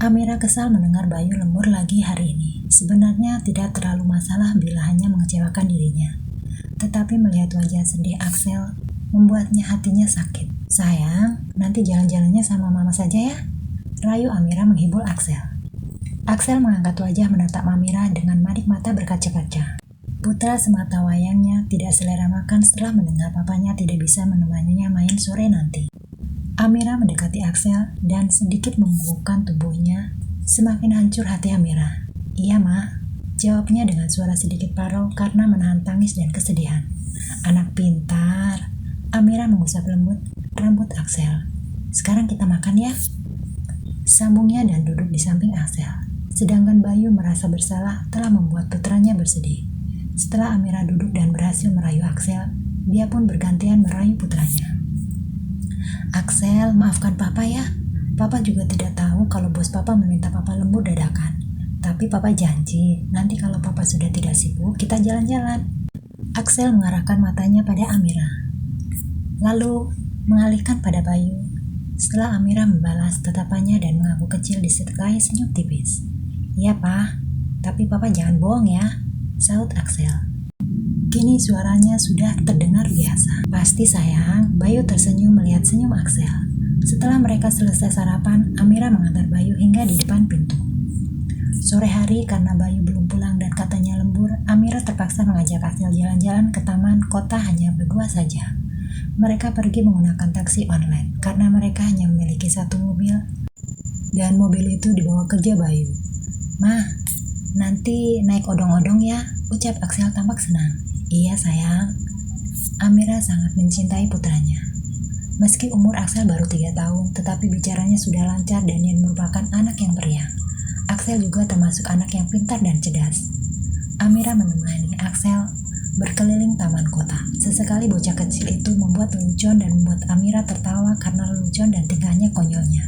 Amira kesal mendengar Bayu lembur lagi hari ini. Sebenarnya tidak terlalu masalah bila hanya mengecewakan dirinya. Tetapi melihat wajah sedih Axel membuatnya hatinya sakit. Sayang, nanti jalan-jalannya sama mama saja ya. Rayu Amira menghibur Axel. Axel mengangkat wajah menatap Amira dengan madik mata berkaca-kaca. Putra semata wayangnya tidak selera makan setelah mendengar papanya tidak bisa menemaninya main sore nanti. Amira mendekati Axel dan sedikit membungkukkan tubuhnya. Semakin hancur hati Amira. Iya, Ma, jawabnya dengan suara sedikit parau karena menahan tangis dan kesedihan. Anak pintar. Amira mengusap lembut rambut Axel. Sekarang kita makan ya. Sambungnya dan duduk di samping Axel. Sedangkan Bayu merasa bersalah telah membuat putranya bersedih. Setelah Amira duduk dan berhasil merayu Axel, dia pun bergantian merayu putranya. Axel, maafkan Papa ya. Papa juga tidak tahu kalau bos Papa meminta Papa lembur dadakan. Tapi Papa janji, nanti kalau Papa sudah tidak sibuk, kita jalan-jalan. Axel mengarahkan matanya pada Amira. Lalu mengalihkan pada Bayu. Setelah Amira membalas tatapannya dan mengangguk kecil disertai senyum tipis. Iya, Pa. Tapi Papa jangan bohong ya, sahut Axel. Kini suaranya sudah terdengar biasa. Pasti sayang, Bayu tersenyum melihat senyum Axel. Setelah mereka selesai sarapan, Amira mengantar Bayu hingga di depan pintu. Sore hari karena Bayu belum pulang dan katanya lembur, Amira terpaksa mengajak Axel jalan-jalan ke taman kota hanya berdua saja. Mereka pergi menggunakan taksi online karena mereka hanya memiliki satu mobil dan mobil itu dibawa kerja Bayu. Ma, nanti naik odong-odong ya, ucap Axel tampak senang. Iya sayang. Amira sangat mencintai putranya. Meski umur Axel baru 3 tahun, tetapi bicaranya sudah lancar dan dia merupakan anak yang periang. Axel juga termasuk anak yang pintar dan cerdas. Amira menemani Axel berkeliling taman kota. Sesekali bocah kecil itu membuat lelucon dan membuat Amira tertawa karena lelucon dan tingkahnya konyolnya.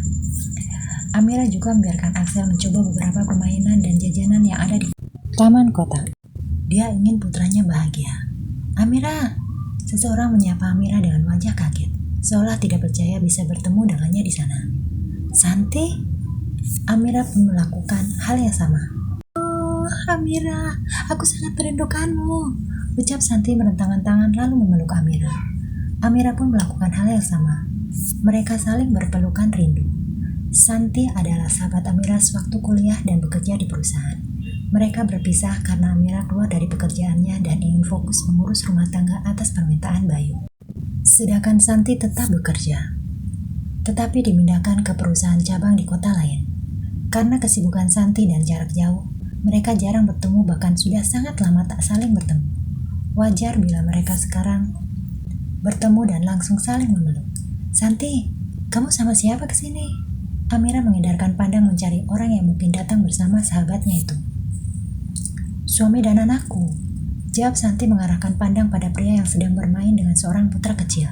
Amira juga membiarkan Axel mencoba beberapa permainan dan jajanan yang ada di taman kota. Dia ingin putranya bahagia. Amira! Seseorang menyapa Amira dengan wajah kaget, seolah tidak percaya bisa bertemu dengannya di sana. Santi? Amira pun melakukan hal yang sama. Oh, Amira, aku sangat merindukanmu, ucap Santi merentangkan tangan lalu memeluk Amira. Amira pun melakukan hal yang sama. Mereka saling berpelukan rindu. Santi adalah sahabat Amira sewaktu kuliah dan bekerja di perusahaan. Mereka berpisah karena Amira keluar dari pekerjaannya dan ingin fokus mengurus rumah tangga atas permintaan Bayu. Sedangkan Santi tetap bekerja, tetapi dimindahkan ke perusahaan cabang di kota lain. Karena kesibukan Santi dan jarak jauh, mereka jarang bertemu bahkan sudah sangat lama tak saling bertemu. Wajar bila mereka sekarang bertemu dan langsung saling memeluk. Santi, kamu sama siapa kesini? Amira mengedarkan pandang mencari orang yang mungkin datang bersama sahabatnya itu. Suami dan anakku, jawab Santi mengarahkan pandang pada pria yang sedang bermain dengan seorang putra kecil.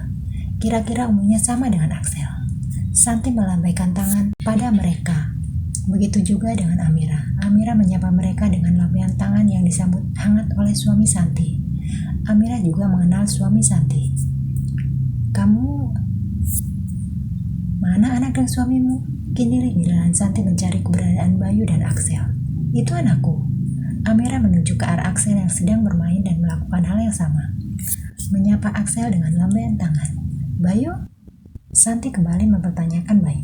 Kira-kira umurnya sama dengan Axel. Santi melambaikan tangan pada mereka. Begitu juga dengan Amira. Amira menyapa mereka dengan lambaian tangan yang disambut hangat oleh suami Santi. Amira juga mengenal suami Santi. Kamu, mana anak dan suamimu? Kini giliran Santi mencari keberadaan Bayu dan Axel. Itu anakku. Amira menuju ke arah Axel yang sedang bermain dan melakukan hal yang sama. Menyapa Axel dengan lambaian tangan. Bayu? Santi kembali mempertanyakan Bayu.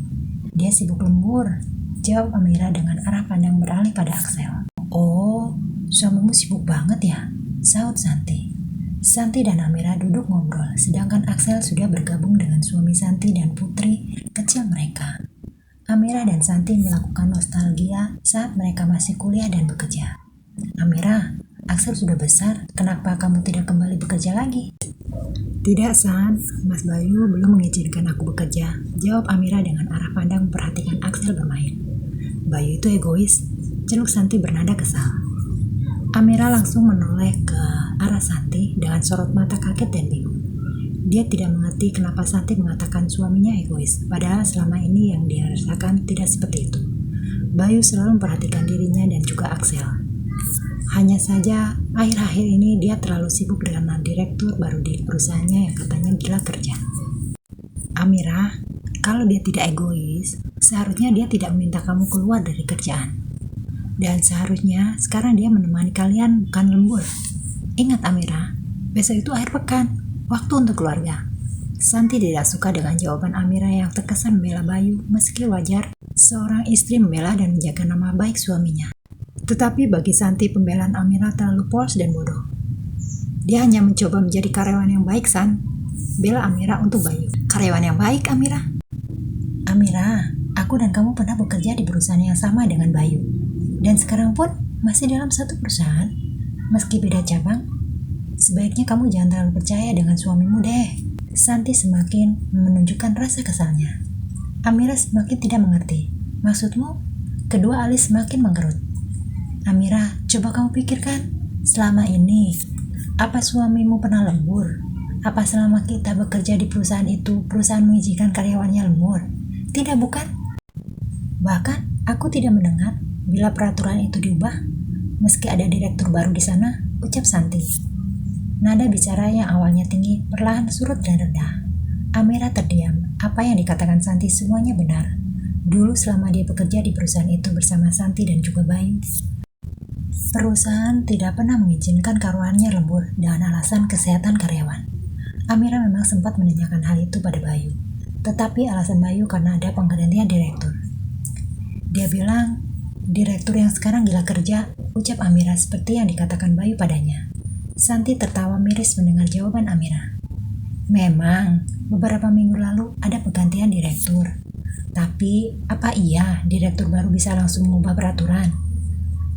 Dia sibuk lembur, jawab Amira dengan arah pandang beralih pada Axel. Oh, suamimu sibuk banget ya, sahut Santi. Santi dan Amira duduk ngobrol, sedangkan Axel sudah bergabung dengan suami Santi dan putri kecil mereka. Amira dan Santi melakukan nostalgia saat mereka masih kuliah dan bekerja. Amira, Axel sudah besar, kenapa kamu tidak kembali bekerja lagi? Tidak, San. Mas Bayu belum mengizinkan aku bekerja, jawab Amira dengan arah pandang memperhatikan Axel bermain. Bayu itu egois, celuk Santi bernada kesal. Amira langsung menoleh ke arah Santi dengan sorot mata kaget dan bingung. Dia tidak mengerti kenapa Santi mengatakan suaminya egois, padahal selama ini yang dia rasakan tidak seperti itu. Bayu selalu memperhatikan dirinya dan juga Axel. Hanya saja, akhir-akhir ini dia terlalu sibuk dengan direktur baru di perusahaannya yang katanya gila kerja. Amira, Kalau dia tidak egois, seharusnya dia tidak meminta kamu keluar dari kerjaan. Dan seharusnya sekarang dia menemani kalian bukan lembur. Ingat Amira, besok itu akhir pekan, waktu untuk keluarga. Santi tidak suka dengan jawaban Amira yang terkesan membela Bayu, meski wajar seorang istri membela dan menjaga nama baik suaminya. Tetapi bagi Santi pembelaan Amira terlalu polos dan bodoh. Dia hanya mencoba menjadi karyawan yang baik, San. Bela Amira untuk Bayu. Karyawan yang baik, Amira. Amira, aku dan kamu pernah bekerja di perusahaan yang sama dengan Bayu. Dan sekarang pun masih dalam satu perusahaan, meski beda cabang. Sebaiknya kamu jangan terlalu percaya dengan suamimu deh. Santi semakin menunjukkan rasa kesalnya. Amira semakin tidak mengerti. Maksudmu? Kedua alis semakin mengkerut. Amira, coba kamu pikirkan. Selama ini, apa suamimu pernah lembur? Apa selama kita bekerja di perusahaan itu, perusahaan mengizinkan karyawannya lembur? Tidak, bukan? Bahkan, aku tidak mendengar bila peraturan itu diubah. Meski ada direktur baru di sana, ucap Santi. Nada bicara yang awalnya tinggi perlahan surut dan rendah. Amira terdiam. Apa yang dikatakan Santi semuanya benar. Dulu selama dia bekerja di perusahaan itu bersama Santi dan juga Bayu, perusahaan tidak pernah mengizinkan karyawannya lembur dengan alasan kesehatan karyawan. Amira memang sempat menanyakan hal itu pada Bayu. Tetapi alasan Bayu karena ada penggantian direktur. Dia bilang, direktur yang sekarang gila kerja, ucap Amira seperti yang dikatakan Bayu padanya. Santi tertawa miris mendengar jawaban Amira. Memang, beberapa minggu lalu ada penggantian direktur. Tapi, apa iya direktur baru bisa langsung mengubah peraturan?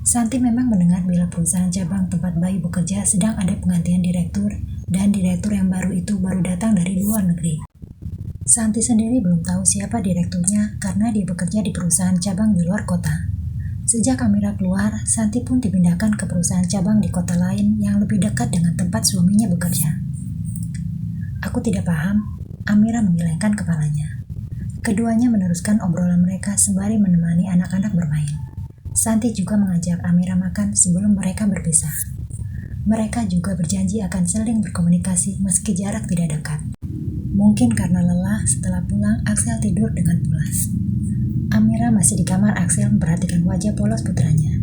Santi memang mendengar bila perusahaan cabang tempat Bayu bekerja sedang ada penggantian direktur dan direktur yang baru itu baru datang dari luar negeri. Santi sendiri belum tahu siapa direkturnya karena dia bekerja di perusahaan cabang di luar kota. Sejak Amira keluar, Santi pun dipindahkan ke perusahaan cabang di kota lain yang lebih dekat dengan tempat suaminya bekerja. Aku tidak paham, Amira menggelengkan kepalanya. Keduanya meneruskan obrolan mereka sembari menemani anak-anak bermain. Santi juga mengajak Amira makan sebelum mereka berpisah. Mereka juga berjanji akan saling berkomunikasi meski jarak tidak dekat. Mungkin karena lelah setelah pulang, Axel tidur dengan pulas. Amira masih di kamar Axel memperhatikan wajah polos putranya.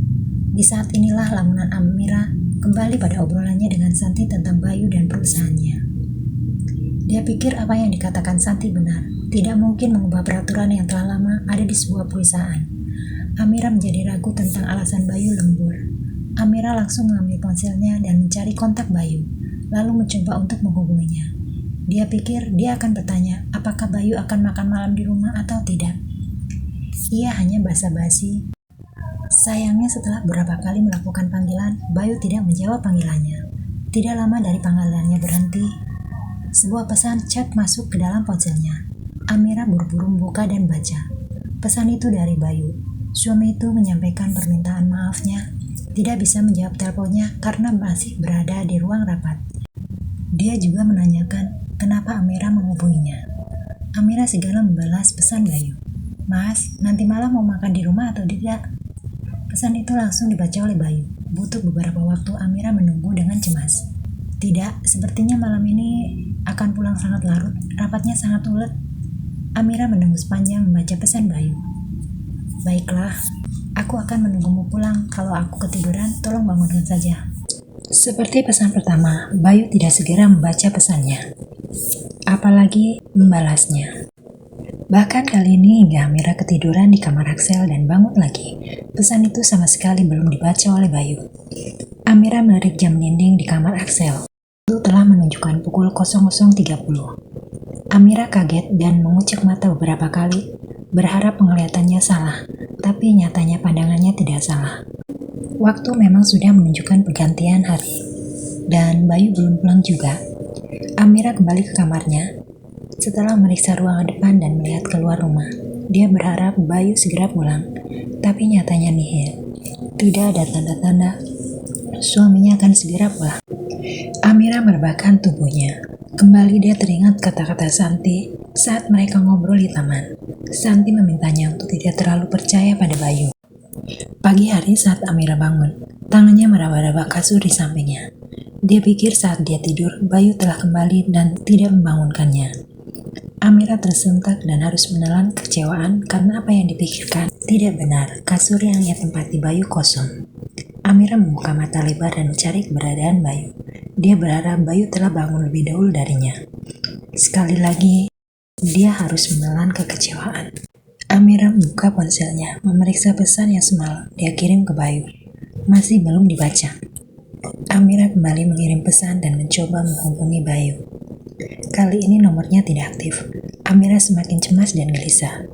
Di saat inilah lamunan Amira kembali pada obrolannya dengan Santi tentang Bayu dan perusahaannya. Dia pikir apa yang dikatakan Santi benar. Tidak mungkin mengubah peraturan yang telah lama ada di sebuah perusahaan. Amira menjadi ragu tentang alasan Bayu lembur. Amira langsung mengambil ponselnya dan mencari kontak Bayu, lalu mencoba untuk menghubunginya. Dia pikir dia akan bertanya apakah Bayu akan makan malam di rumah atau tidak. Ia hanya basa-basi. Sayangnya setelah beberapa kali melakukan panggilan, Bayu tidak menjawab panggilannya. Tidak lama dari panggilannya berhenti, sebuah pesan chat masuk ke dalam ponselnya. Amira buru-buru membuka dan baca. Pesan itu dari Bayu. Suami itu menyampaikan permintaan maafnya, tidak bisa menjawab teleponnya karena masih berada di ruang rapat. Dia juga menanyakan kenapa Amira menghubunginya. Amira segera membalas pesan Bayu. Mas, nanti malam mau makan di rumah atau tidak? Pesan itu langsung dibaca oleh Bayu. Butuh beberapa waktu Amira menunggu dengan cemas. Tidak, sepertinya malam ini akan pulang sangat larut. Rapatnya sangat ulet. Amira menunggu sepanjang membaca pesan Bayu. Baiklah, aku akan menunggumu pulang. Kalau aku ketiduran, tolong bangunkan saja. Seperti pesan pertama, Bayu tidak segera membaca pesannya, apalagi membalasnya. Bahkan kali ini hingga Amira ketiduran di kamar Axel dan bangun lagi, pesan itu sama sekali belum dibaca oleh Bayu. Amira melirik jam dinding di kamar Axel. Itu telah menunjukkan pukul 00.30. Amira kaget dan mengucek mata beberapa kali, berharap penglihatannya salah, tapi nyatanya pandangannya tidak salah. Waktu memang sudah menunjukkan pergantian hari, dan Bayu belum pulang juga. Amira kembali ke kamarnya. Setelah meriksa ruangan depan dan melihat keluar rumah, dia berharap Bayu segera pulang, tapi nyatanya nihil. Tidak ada tanda-tanda suaminya akan segera pulang. Amira merebahkan tubuhnya. Kembali dia teringat kata-kata Santi saat mereka ngobrol di taman. Santi memintanya untuk tidak terlalu percaya pada Bayu. Pagi hari saat Amira bangun, tangannya meraba-raba kasur di sampingnya. Dia pikir saat dia tidur, Bayu telah kembali dan tidak membangunkannya. Amira tersentak dan harus menelan kekecewaan karena apa yang dipikirkan tidak benar. Kasur yang ia tempati Bayu kosong. Amira membuka mata lebar dan mencari keberadaan Bayu. Dia berharap Bayu telah bangun lebih dahulu darinya. Sekali lagi, dia harus menelan kekecewaan. Amira membuka ponselnya, memeriksa pesan yang semalam dia kirim ke Bayu. Masih belum dibaca. Amira kembali mengirim pesan dan mencoba menghubungi Bayu. Kali ini nomornya tidak aktif. Amira semakin cemas dan gelisah.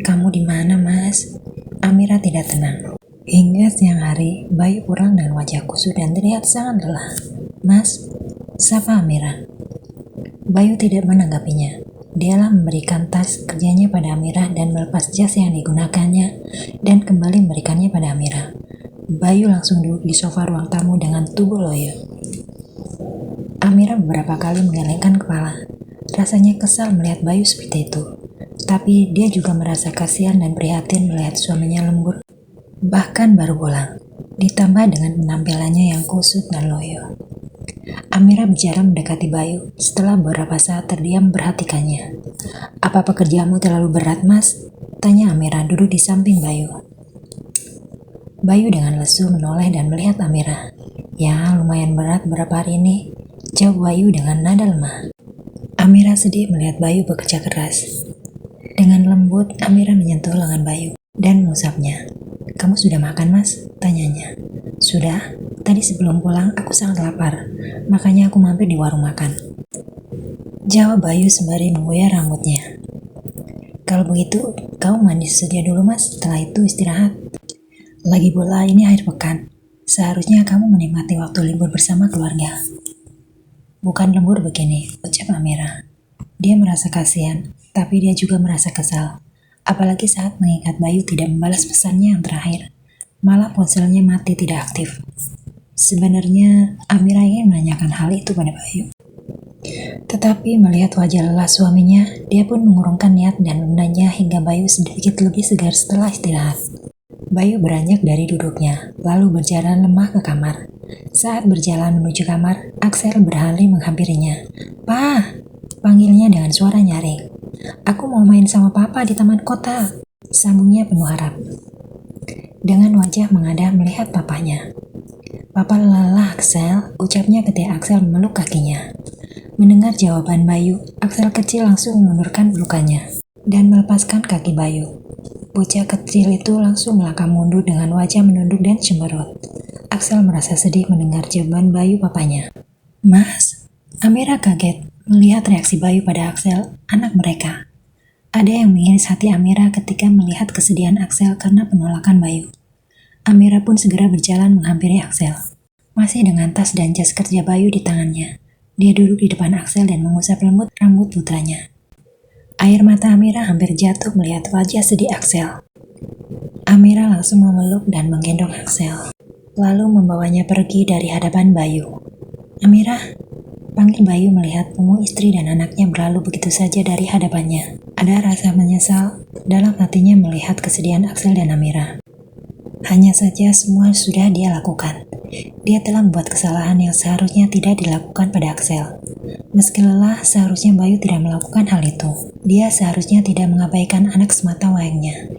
"Kamu di mana, Mas?" Amira tidak tenang. Hingga siang hari, Bayu pulang dengan wajah kusut dan terlihat sangat lelah. "Mas," sapa Amira. Bayu tidak menanggapinya. Dialah memberikan tas kerjanya pada Amira dan melepas jas yang digunakannya dan kembali memberikannya pada Amira. Bayu langsung duduk di sofa ruang tamu dengan tubuh loyo. Amira beberapa kali menggelengkan kepala. Rasanya kesal melihat Bayu seperti itu. Tapi dia juga merasa kasihan dan prihatin melihat suaminya lembur, bahkan baru pulang. Ditambah dengan penampilannya yang kusut dan loyo. Amira bicara mendekati Bayu setelah beberapa saat terdiam memperhatikannya. "Apa pekerjaanmu terlalu berat, Mas?" tanya Amira duduk di samping Bayu. Bayu dengan lesu menoleh dan melihat Amira. "Ya, lumayan berat beberapa hari ini," jawab Bayu dengan nada lemah. Amira sedih melihat Bayu bekerja keras. Dengan lembut, Amira menyentuh lengan Bayu dan mengusapnya. "Kamu sudah makan, Mas?" tanyanya. "Sudah. Tadi sebelum pulang aku sangat lapar, makanya aku mampir di warung makan," jawab Bayu sembari menggoyang rambutnya. "Kalau begitu, kamu mandi sedia dulu, Mas. Setelah itu istirahat. Lagi pula ini akhir pekan. Seharusnya kamu menikmati waktu libur bersama keluarga." "Bukan lembur begini," ucap Amira. Dia merasa kasihan, tapi dia juga merasa kesal. Apalagi saat mengingat Bayu tidak membalas pesannya yang terakhir. Malah ponselnya mati tidak aktif. Sebenarnya Amira ingin menanyakan hal itu pada Bayu. Tetapi melihat wajah lelah suaminya, dia pun mengurungkan niat dan menanya hingga Bayu sedikit lebih segar setelah istirahat. Bayu beranjak dari duduknya, lalu berjalan lemah ke kamar. Saat berjalan menuju kamar, Axel berlari menghampirinya. "Pa!" panggilnya dengan suara nyaring. "Aku mau main sama Papa di taman kota," sambungnya penuh harap. Dengan wajah mengadah melihat papanya. "Papa lelah, Axel," ucapnya ketika Axel memeluk kakinya. Mendengar jawaban Bayu, Axel kecil langsung mengundurkan pelukannya dan melepaskan kaki Bayu. Bocah kecil itu langsung melangkah mundur dengan wajah menunduk dan cemberut. Axel merasa sedih mendengar jawaban Bayu papanya. "Mas," Amira kaget melihat reaksi Bayu pada Axel, anak mereka. Ada yang mengiris hati Amira ketika melihat kesedihan Axel karena penolakan Bayu. Amira pun segera berjalan menghampiri Axel. Masih dengan tas dan jas kerja Bayu di tangannya, dia duduk di depan Axel dan mengusap lembut rambut putranya. Air mata Amira hampir jatuh melihat wajah sedih Axel. Amira langsung memeluk dan menggendong Axel, lalu membawanya pergi dari hadapan Bayu. "Amira," panggil Bayu melihat Pumu istri dan anaknya berlalu begitu saja dari hadapannya. Ada rasa menyesal dalam hatinya melihat kesedihan Axel dan Amira. Hanya saja semua sudah dia lakukan. Dia telah membuat kesalahan yang seharusnya tidak dilakukan pada Axel. Meski lelah, seharusnya Bayu tidak melakukan hal itu. Dia seharusnya tidak mengabaikan anak semata wayangnya.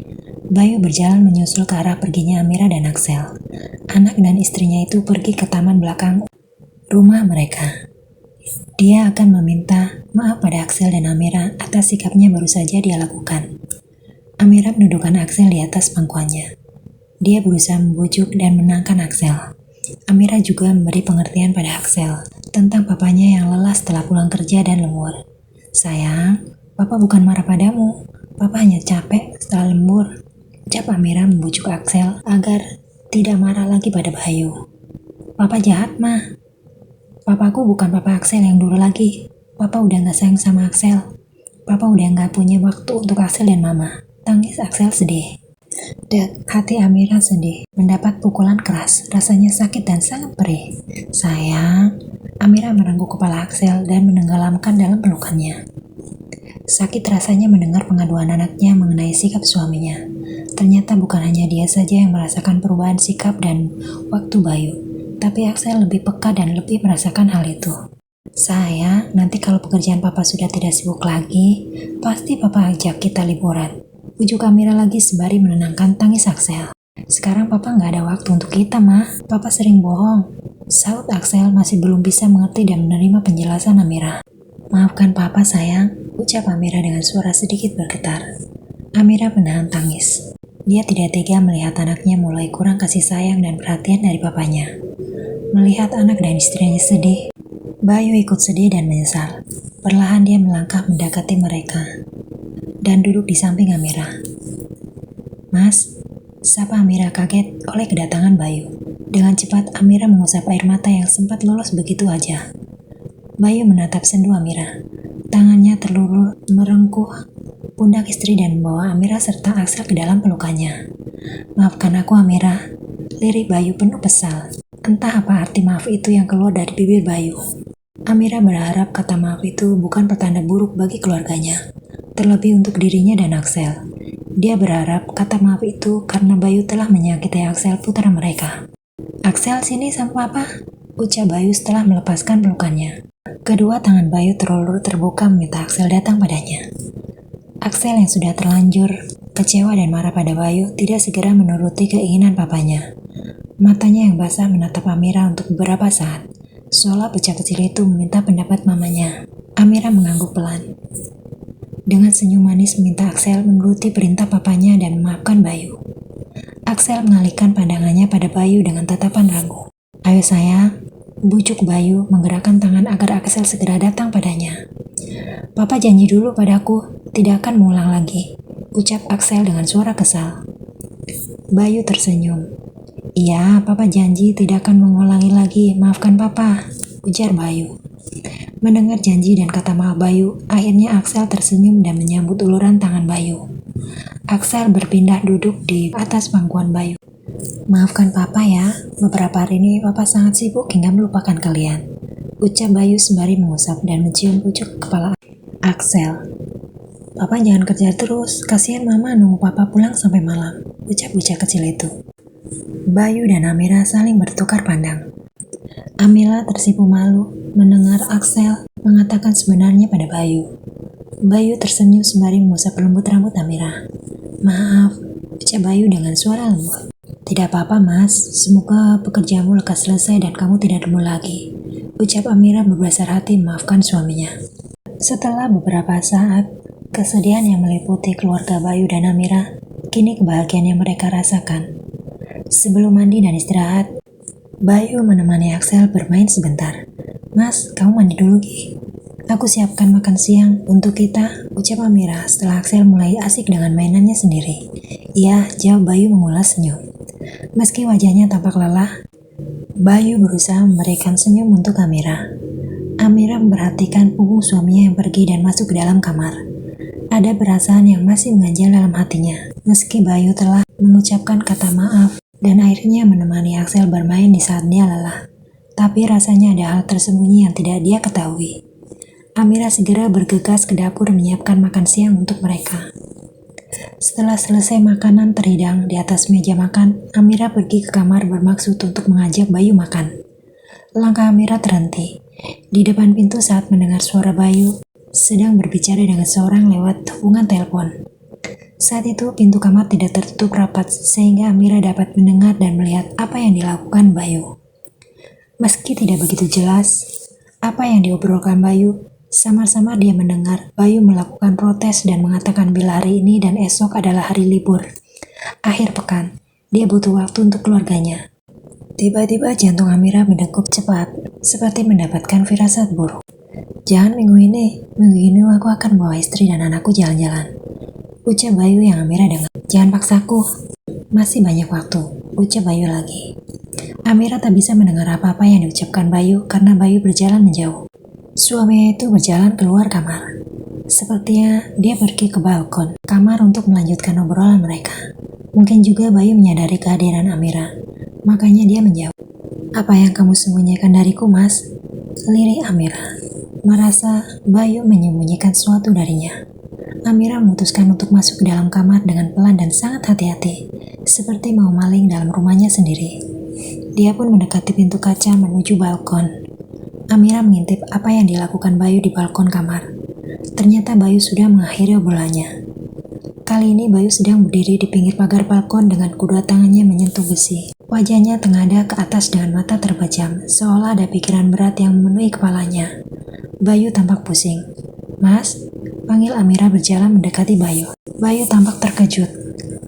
Bayu berjalan menyusul ke arah perginya Amira dan Axel. Anak dan istrinya itu pergi ke taman belakang rumah mereka. Dia akan meminta maaf pada Axel dan Amira atas sikapnya baru saja dia lakukan. Amira menundukkan Axel di atas pangkuannya. Dia berusaha membujuk dan menenangkan Axel. Amira juga memberi pengertian pada Axel tentang papanya yang lelah setelah pulang kerja dan lembur. "Sayang, Papa bukan marah padamu. Papa hanya capek setelah lembur," ucap Amira membujuk Axel agar tidak marah lagi pada Bayu. "Papa jahat, Ma. Papaku bukan Papa Axel yang dulu lagi. Papa udah gak sayang sama Axel. Papa udah gak punya waktu untuk Axel dan Mama," tangis Axel sedih. Dek, hati Amira sedih, mendapat pukulan keras, rasanya sakit dan sangat perih. "Sayang," Amira merengkuh kepala Axel dan menenggelamkan dalam pelukannya. Sakit rasanya mendengar pengaduan anaknya mengenai sikap suaminya. Ternyata bukan hanya dia saja yang merasakan perubahan sikap dan waktu Bayu, tapi Axel lebih peka dan lebih merasakan hal itu. Sayang, nanti kalau pekerjaan papa sudah tidak sibuk lagi, pasti papa ajak kita liburan. Ujuk Amira lagi sembari menenangkan tangis Axel. Sekarang papa nggak ada waktu untuk kita, Ma. Papa sering bohong. Saut Axel masih belum bisa mengerti dan menerima penjelasan Amira. Maafkan papa sayang, ucap Amira dengan suara sedikit bergetar. Amira menahan tangis. Dia tidak tega melihat anaknya mulai kurang kasih sayang dan perhatian dari papanya. Melihat anak dan istrinya sedih, Bayu ikut sedih dan menyesal. Perlahan dia melangkah mendekati mereka dan duduk di samping Amira. Mas, sapa Amira kaget oleh kedatangan Bayu. Dengan cepat Amira mengusap air mata yang sempat lolos begitu aja. Bayu menatap sendu Amira. Tangannya terlulur merengkuh pundak istri dan membawa Amira serta Axel ke dalam pelukannya. Maafkan aku Amira, lirik Bayu penuh kesal. Entah apa arti maaf itu yang keluar dari bibir Bayu. Amira berharap kata maaf itu bukan pertanda buruk bagi keluarganya, terlebih untuk dirinya dan Axel. Dia berharap kata maaf itu karena Bayu telah menyakiti Axel putra mereka. Axel sini sama papa, ucap Bayu setelah melepaskan pelukannya. Kedua tangan Bayu terulur terbuka meminta Axel datang padanya. Axel yang sudah terlanjur kecewa dan marah pada Bayu tidak segera menuruti keinginan papanya. Matanya yang basah menatap Amira untuk beberapa saat, seolah bocah kecil itu meminta pendapat mamanya. Amira mengangguk pelan. Dengan senyum manis meminta Axel menuruti perintah papanya dan memaafkan Bayu. Axel mengalihkan pandangannya pada Bayu dengan tatapan ragu. Ayo sayang, bujuk Bayu menggerakkan tangan agar Axel segera datang padanya. Papa janji dulu padaku, tidak akan mengulang lagi, ucap Axel dengan suara kesal. Bayu tersenyum. Iya, papa janji tidak akan mengulangi lagi, maafkan papa, ujar Bayu. Mendengar janji dan kata maaf Bayu, akhirnya Axel tersenyum dan menyambut uluran tangan Bayu. Axel berpindah duduk di atas pangkuan Bayu. Maafkan papa ya, beberapa hari ini papa sangat sibuk hingga melupakan kalian, ucap Bayu sembari mengusap dan mencium pucuk kepala Axel. Papa jangan kerja terus, kasihan mama nunggu papa pulang sampai malam, ucap bocah kecil itu. Bayu dan Amira saling bertukar pandang. Amira tersipu malu mendengar Axel mengatakan sebenarnya pada Bayu. Bayu tersenyum sembari mengusap lembut rambut Amira. Maaf, ucap Bayu dengan suara lembut. Tidak apa-apa mas, semoga pekerjaanmu lekas selesai dan kamu tidak demo lagi, ucap Amira berbesar hati memaafkan suaminya. Setelah beberapa saat, kesedihan yang meliputi keluarga Bayu dan Amira, kini kebahagiaan yang mereka rasakan. Sebelum mandi dan istirahat, Bayu menemani Axel bermain sebentar. Mas, kamu mandi dulu Gi. Aku siapkan makan siang untuk kita, ucap Amira setelah Axel mulai asik dengan mainannya sendiri. Iya, jawab Bayu mengulas senyum. Meski wajahnya tampak lelah, Bayu berusaha memberikan senyum untuk Amira. Amira memperhatikan punggung suaminya yang pergi dan masuk ke dalam kamar. Ada perasaan yang masih mengganjal dalam hatinya, meski Bayu telah mengucapkan kata maaf dan akhirnya menemani Axel bermain di saat dia lelah. Tapi rasanya ada hal tersembunyi yang tidak dia ketahui. Amira segera bergegas ke dapur menyiapkan makan siang untuk mereka. Setelah selesai makanan terhidang di atas meja makan, Amira pergi ke kamar bermaksud untuk mengajak Bayu makan. Langkah Amira terhenti di depan pintu saat mendengar suara Bayu sedang berbicara dengan seorang lewat hubungan telepon. Saat itu pintu kamar tidak tertutup rapat sehingga Amira dapat mendengar dan melihat apa yang dilakukan Bayu. Meski tidak begitu jelas apa yang diobrolkan Bayu, samar-samar dia mendengar Bayu melakukan protes dan mengatakan bila hari ini dan esok adalah hari libur. Akhir pekan, dia butuh waktu untuk keluarganya. Tiba-tiba jantung Amira berdegup cepat, seperti mendapatkan firasat buruk. Jangan minggu ini aku akan bawa istri dan anakku jalan-jalan, ucap Bayu yang Amira dengar. Jangan paksaku, masih banyak waktu, ucap Bayu lagi. Amira tak bisa mendengar apa-apa yang diucapkan Bayu karena Bayu berjalan menjauh. Suaminya itu berjalan keluar kamar. Sepertinya dia pergi ke balkon kamar untuk melanjutkan obrolan mereka. Mungkin juga Bayu menyadari kehadiran Amira, makanya dia menjauh. Apa yang kamu sembunyikan dariku, Mas? Lirik Amira. Merasa Bayu menyembunyikan sesuatu darinya. Amira memutuskan untuk masuk ke dalam kamar dengan pelan dan sangat hati-hati, seperti mau maling dalam rumahnya sendiri. Dia pun mendekati pintu kaca menuju balkon. Amira mengintip apa yang dilakukan Bayu di balkon kamar. Ternyata Bayu sudah mengakhiri obrolannya. Kali ini Bayu sedang berdiri di pinggir pagar balkon dengan kedua tangannya menyentuh besi. Wajahnya tengadah ke atas dengan mata terpejam, seolah ada pikiran berat yang memenuhi kepalanya. Bayu tampak pusing. "Mas," panggil Amira berjalan mendekati Bayu. Bayu tampak terkejut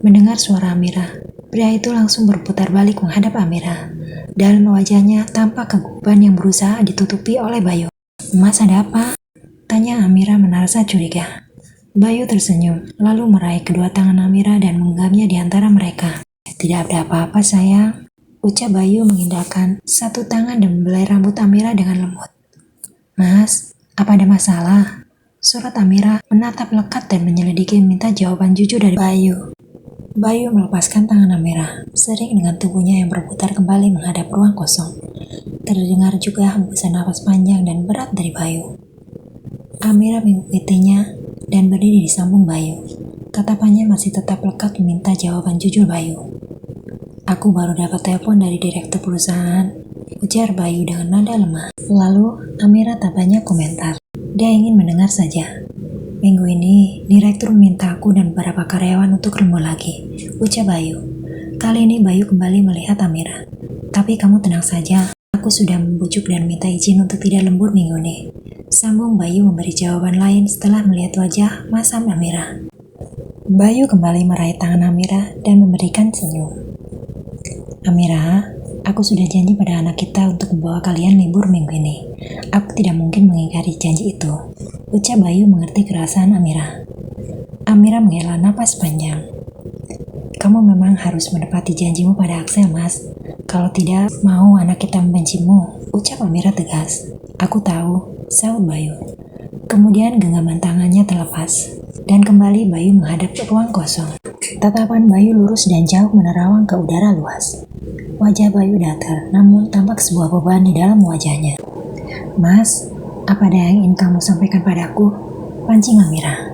mendengar suara Amira. Pria itu langsung berputar balik menghadap Amira. Dalam wajahnya tampak kegugupan yang berusaha ditutupi oleh Bayu. "Mas, ada apa?" tanya Amira merasa curiga. Bayu tersenyum, lalu meraih kedua tangan Amira dan menggenggamnya di antara mereka. "Tidak ada apa-apa, sayang," ucap Bayu mengindahkan satu tangan dan membelai rambut Amira dengan lembut. "Mas, apa ada masalah?" Surat Amira menatap lekat dan menyelidiki meminta jawaban jujur dari Bayu. Bayu melepaskan tangan Amira, sering dengan tubuhnya yang berputar kembali menghadap ruang kosong. Terdengar juga hembusan napas panjang dan berat dari Bayu. Amira mengikutinya dan berdiri di samping Bayu. Tatapannya masih tetap lekat meminta jawaban jujur Bayu. "Aku baru dapat telepon dari direktur perusahaan," ujar Bayu dengan nada lemah. Lalu Amira tak banyak komentar. Dia ingin mendengar saja. "Minggu ini, direktur meminta aku dan beberapa karyawan untuk lembur lagi," ucap Bayu. Kali ini Bayu kembali melihat Amira. "Tapi kamu tenang saja, aku sudah membujuk dan minta izin untuk tidak lembur minggu ini," sambung Bayu memberi jawaban lain setelah melihat wajah masam Amira. Bayu kembali meraih tangan Amira dan memberikan senyum. "Amira, aku sudah janji pada anak kita untuk membawa kalian libur minggu ini. Aku tidak mungkin mengingkari janji itu," ucap Bayu mengerti kerasaan Amira. Amira menghela napas panjang. "Kamu memang harus menepati janjimu pada Axel, Mas. Kalau tidak, mau anak kita membencimu," ucap Amira tegas. "Aku tahu," sahut Bayu. Kemudian genggaman tangannya terlepas, dan kembali Bayu menghadap ke ruang kosong. Tatapan Bayu lurus dan jauh menerawang ke udara luas. Wajah Bayu datar, namun tampak sebuah beban di dalam wajahnya. "Mas, apa ada yang ingin kamu sampaikan padaku?" pancing Amira.